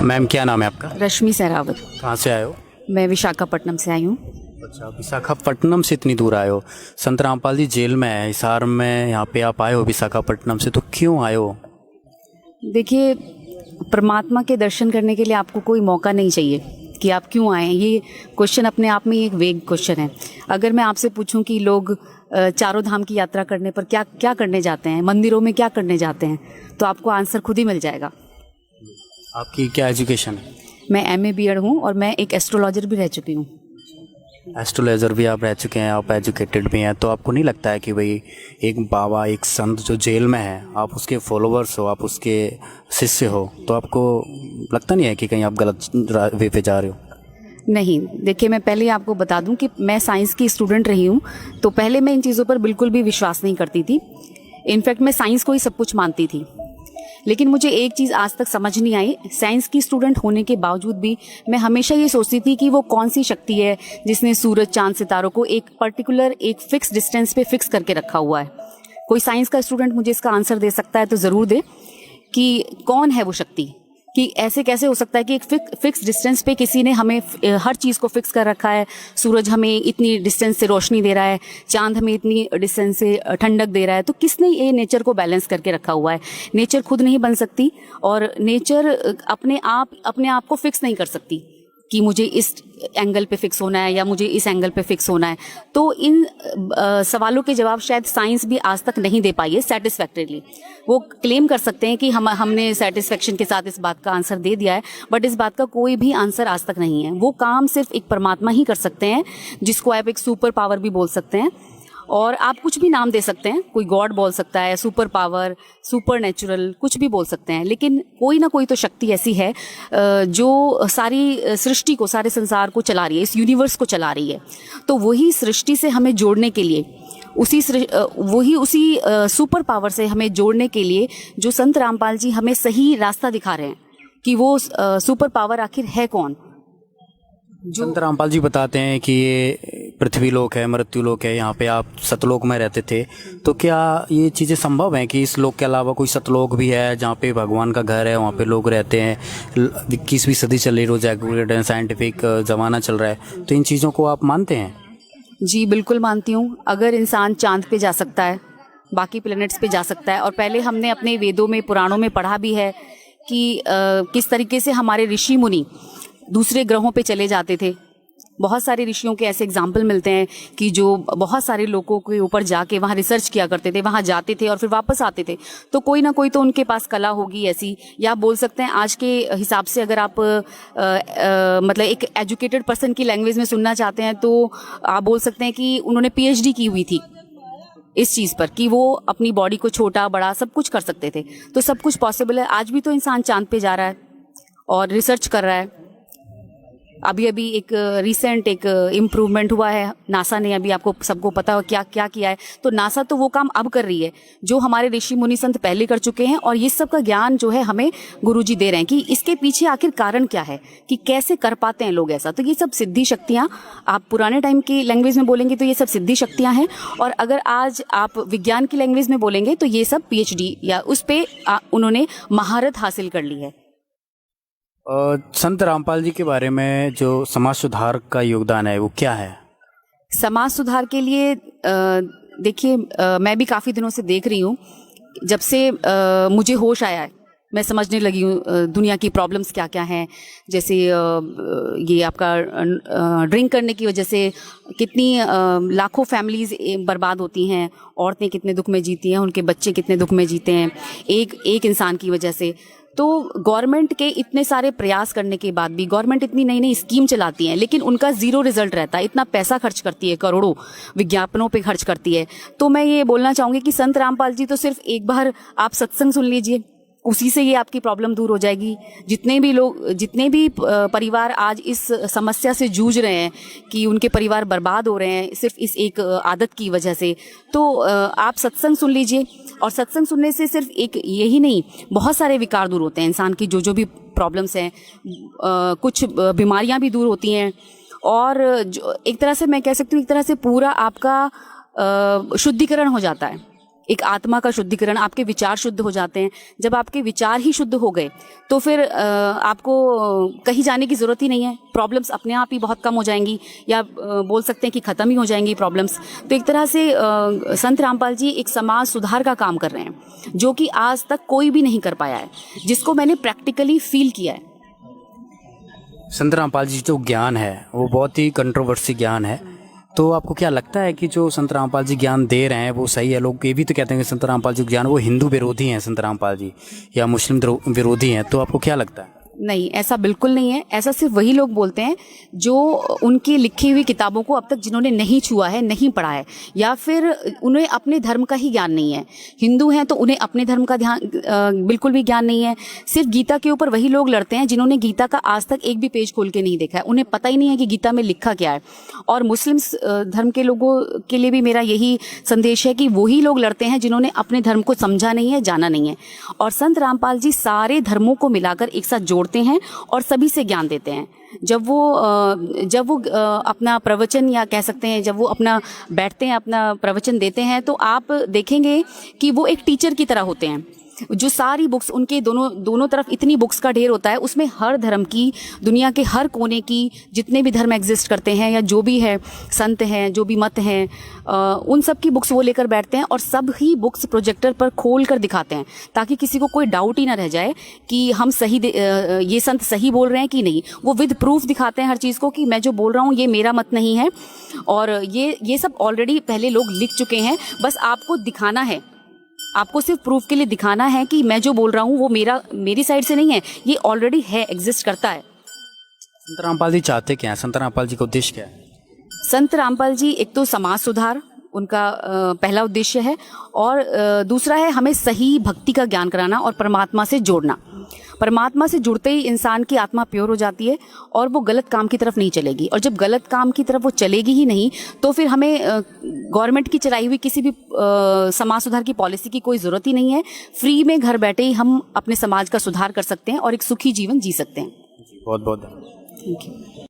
Ma'am क्या नाम है आपका? रश्मि सहरावत। कहाँ से आए हो? मैं विशाखापट्टनम से आई हूँ। अच्छा, विशाखापट्टनम से इतनी दूर आए हो। संत रामपाल जी जेल में है हिसार में, यहाँ पे आप आए हो विशाखापट्टनम से, तो क्यों आए हो? देखिए, परमात्मा के दर्शन करने के लिए आपको कोई मौका नहीं चाहिए कि आप क्यों आए हैं। ये क्वेश्चन अपने आप में एक वेग क्वेश्चन है। अगर मैं आपसे पूछूं कि लोग चारों धाम की यात्रा करने पर क्या क्या करने जाते हैं, मंदिरों में क्या करने जाते हैं, तो आपको आंसर खुद ही मिल जाएगा। आपकी क्या एजुकेशन है? मैं MA BEd हूँ और मैं एक एस्ट्रोलॉजर भी रह चुकी हूँ। एस्ट्रोलॉजर भी आप रह चुके हैं, आप एजुकेटेड भी हैं, तो आपको नहीं लगता है कि भाई एक बाबा, एक संत जो जेल में है, आप उसके फॉलोअर्स हो, आप उसके शिष्य हो, तो आपको लगता नहीं है कि कहीं आप गलत वे पे जा रहे हो? नहीं, देखिए, मैं पहले आपको बता दूं कि मैं साइंस की स्टूडेंट रही हूं, तो पहले मैं इन चीज़ों पर बिल्कुल भी विश्वास नहीं करती थी। इनफैक्ट मैं साइंस को ही सब कुछ मानती थी। लेकिन मुझे एक चीज़ आज तक समझ नहीं आई, साइंस की स्टूडेंट होने के बावजूद भी मैं हमेशा ये सोचती थी कि वो कौन सी शक्ति है जिसने सूरज, चांद, सितारों को एक पर्टिकुलर, एक फिक्स डिस्टेंस पे फिक्स करके रखा हुआ है। कोई साइंस का स्टूडेंट मुझे इसका आंसर दे सकता है तो ज़रूर दे कि कौन है वो शक्ति, कि ऐसे कैसे हो सकता है कि एक फिक्स डिस्टेंस पे किसी ने हमें हर चीज़ को फिक्स कर रखा है। सूरज हमें इतनी डिस्टेंस से रोशनी दे रहा है, चांद हमें इतनी डिस्टेंस से ठंडक दे रहा है, तो किसने ये नेचर को बैलेंस करके रखा हुआ है? नेचर खुद नहीं बन सकती और नेचर अपने आप को फिक्स नहीं कर सकती कि मुझे इस एंगल पे फिक्स होना है या मुझे इस एंगल पे फिक्स होना है। तो इन सवालों के जवाब शायद साइंस भी आज तक नहीं दे पाई है सेटिस्फैक्टरीली। वो क्लेम कर सकते हैं कि हमने सेटिस्फैक्शन के साथ इस बात का आंसर दे दिया है, बट इस बात का कोई भी आंसर आज तक नहीं है। वो काम सिर्फ एक परमात्मा ही कर सकते हैं, जिसको आप एक सुपर पावर भी बोल सकते हैं, और आप कुछ भी नाम दे सकते हैं। कोई गॉड बोल सकता है, सुपर पावर, सुपर नेचुरल, कुछ भी बोल सकते हैं, लेकिन कोई ना कोई तो शक्ति ऐसी है जो सारी सृष्टि को, सारे संसार को चला रही है, इस यूनिवर्स को चला रही है। तो वही सृष्टि से हमें जोड़ने के लिए, उसी सुपर पावर से हमें जोड़ने के लिए जो संत रामपाल जी हमें सही रास्ता दिखा रहे हैं कि वो सुपर पावर आखिर है कौन। संत रामपाल जी बताते हैं कि ये पृथ्वी लोक है, मृत्यु लोक है, यहाँ पे आप सतलोक में रहते थे, तो क्या ये चीज़ें संभव हैं कि इस लोक के अलावा कोई सतलोक भी है जहाँ पे भगवान का घर है, वहाँ पे लोग रहते हैं? 21वीं सदी चल रही, रोज एक्यूरेट साइंटिफिक ज़माना चल रहा है, तो इन चीज़ों को आप मानते हैं? जी बिल्कुल मानती हूँ। अगर इंसान चांद पे जा सकता है, बाकी प्लैनेट्स पे जा सकता है, और पहले हमने अपने वेदों में, पुराणों में पढ़ा भी है कि किस तरीके से हमारे ऋषि मुनि दूसरे ग्रहों पे चले जाते थे। बहुत सारे ऋषियों के ऐसे एग्जाम्पल मिलते हैं कि जो बहुत सारे लोगों के ऊपर जाके वहाँ रिसर्च किया करते थे, वहाँ जाते थे और फिर वापस आते थे। तो कोई ना कोई तो उनके पास कला होगी ऐसी, या बोल सकते हैं आज के हिसाब से अगर आप मतलब एक एजुकेटेड पर्सन की लैंग्वेज में सुनना चाहते हैं तो आप बोल सकते हैं कि उन्होंने PhD की हुई थी इस चीज़ पर, कि वो अपनी बॉडी को छोटा बड़ा सब कुछ कर सकते थे। तो सब कुछ पॉसिबल है। आज भी तो इंसान चांद पे जा रहा है और रिसर्च कर रहा है। अभी एक रिसेंट एक इम्प्रूवमेंट हुआ है, नासा ने, अभी आपको सबको पता हो क्या क्या किया है। तो नासा तो वो काम अब कर रही है जो हमारे ऋषि मुनि संत पहले कर चुके हैं, और ये सब का ज्ञान जो है हमें गुरुजी दे रहे हैं कि इसके पीछे आखिर कारण क्या है, कि कैसे कर पाते हैं लोग ऐसा। तो ये सब सिद्धि शक्तियाँ, आप पुराने टाइम की लैंग्वेज में बोलेंगे तो ये सब सिद्धि शक्तियाँ हैं, और अगर आज आप विज्ञान की लैंग्वेज में बोलेंगे तो ये सब PhD या उस पर उन्होंने महारत हासिल कर ली है। संत रामपाल जी के बारे में जो समाज सुधार का योगदान है वो क्या है? समाज सुधार के लिए देखिए, मैं भी काफ़ी दिनों से देख रही हूँ। जब से मुझे होश आया है, मैं समझने लगी हूँ दुनिया की प्रॉब्लम्स क्या क्या हैं। जैसे ये आपका ड्रिंक करने की वजह से कितनी लाखों फैमिलीज़ बर्बाद होती हैं, औरतें कितने दुख में जीती हैं, उनके बच्चे कितने दुख में जीते हैं एक इंसान की वजह से। तो गवर्नमेंट के इतने सारे प्रयास करने के बाद भी, गवर्नमेंट इतनी नई नई स्कीम चलाती है लेकिन उनका ज़ीरो रिजल्ट रहता है। इतना पैसा खर्च करती है, करोड़ों विज्ञापनों पे खर्च करती है। तो मैं ये बोलना चाहूँगी कि संत रामपाल जी तो सिर्फ एक बार आप सत्संग सुन लीजिए, उसी से ये आपकी प्रॉब्लम दूर हो जाएगी। जितने भी परिवार आज इस समस्या से जूझ रहे हैं कि उनके परिवार बर्बाद हो रहे हैं सिर्फ इस एक आदत की वजह से, तो आप सत्संग सुन लीजिए। और सत्संग सुनने से सिर्फ एक यही नहीं, बहुत सारे विकार दूर होते हैं इंसान की, जो भी प्रॉब्लम्स हैं, कुछ बीमारियां भी दूर होती हैं। और एक तरह से मैं कह सकती हूँ, एक तरह से पूरा आपका शुद्धिकरण हो जाता है। एक आत्मा का शुद्धिकरण, आपके विचार शुद्ध हो जाते हैं। जब आपके विचार ही शुद्ध हो गए तो फिर आपको कहीं जाने की ज़रूरत ही नहीं है, प्रॉब्लम्स अपने आप ही बहुत कम हो जाएंगी, या बोल सकते हैं कि ख़त्म ही हो जाएंगी प्रॉब्लम्स। तो एक तरह से संत रामपाल जी एक समाज सुधार का काम कर रहे हैं, जो कि आज तक कोई भी नहीं कर पाया है, जिसको मैंने प्रैक्टिकली फील किया है। संत रामपाल जी जो ज्ञान है वो बहुत ही कंट्रोवर्सी ज्ञान है, तो आपको क्या लगता है कि जो संत रामपाल जी ज्ञान दे रहे हैं वो सही है? लोग ये भी तो कहते हैं कि संत रामपाल जी ज्ञान वो हिंदू विरोधी हैं, संत रामपाल जी, या मुस्लिम विरोधी हैं, तो आपको क्या लगता है? नहीं, ऐसा बिल्कुल नहीं है। ऐसा सिर्फ वही लोग बोलते हैं जो उनकी लिखी हुई किताबों को अब तक जिन्होंने नहीं छुआ है, नहीं पढ़ा है, या फिर उन्हें अपने धर्म का ही ज्ञान नहीं है। हिंदू हैं तो उन्हें अपने धर्म का ध्यान बिल्कुल भी ज्ञान नहीं है। सिर्फ गीता के ऊपर वही लोग लड़ते हैं जिन्होंने गीता का आज तक एक भी पेज खोल के नहीं देखा है, उन्हें पता ही नहीं है कि गीता में लिखा क्या है। और मुस्लिम धर्म के लोगों के लिए भी मेरा यही संदेश है कि वही लोग लड़ते हैं जिन्होंने अपने धर्म को समझा नहीं है, जाना नहीं है। और संत रामपाल जी सारे धर्मों को मिलाकर एक साथ जोड़ते हैं और सभी से ज्ञान देते हैं। जब वो अपना प्रवचन, या कह सकते हैं जब वो अपना बैठते हैं, अपना प्रवचन देते हैं, तो आप देखेंगे कि वो एक टीचर की तरह होते हैं। जो सारी बुक्स उनके दोनों तरफ इतनी बुक्स का ढेर होता है, उसमें हर धर्म की, दुनिया के हर कोने की जितने भी धर्म एग्जिस्ट करते हैं, या जो भी है संत हैं, जो भी मत हैं, उन सब की बुक्स वो लेकर बैठते हैं और सब ही बुक्स प्रोजेक्टर पर खोल कर दिखाते हैं, ताकि किसी को कोई डाउट ही ना रह जाए कि हम सही ये संत सही बोल रहे हैं कि नहीं। वो विद प्रूफ दिखाते हैं हर चीज़ को कि मैं जो बोल रहा हूँ ये मेरा मत नहीं है, और ये सब ऑलरेडी पहले लोग लिख चुके हैं। बस आपको दिखाना है, आपको सिर्फ प्रूफ के लिए दिखाना है कि मैं जो बोल रहा हूँ वो मेरी साइड से नहीं है, ये ऑलरेडी है, एग्जिस्ट करता है। संत रामपाल जी चाहते क्या हैं? संत रामपाल जी का उद्देश्य क्या है? संत रामपाल जी एक तो समाज सुधार उनका पहला उद्देश्य है, और दूसरा है हमें सही भक्ति का ज्ञान कराना और परमात्मा से जोड़ना। परमात्मा से जुड़ते ही इंसान की आत्मा प्योर हो जाती है और वो गलत काम की तरफ नहीं चलेगी। और जब गलत काम की तरफ वो चलेगी ही नहीं, तो फिर हमें गवर्नमेंट की चलाई हुई किसी भी समाज सुधार की पॉलिसी की कोई ज़रूरत ही नहीं है। फ्री में घर बैठे ही हम अपने समाज का सुधार कर सकते हैं और एक सुखी जीवन जी सकते हैं। बहुत बहुत धन्यवाद। Thank you.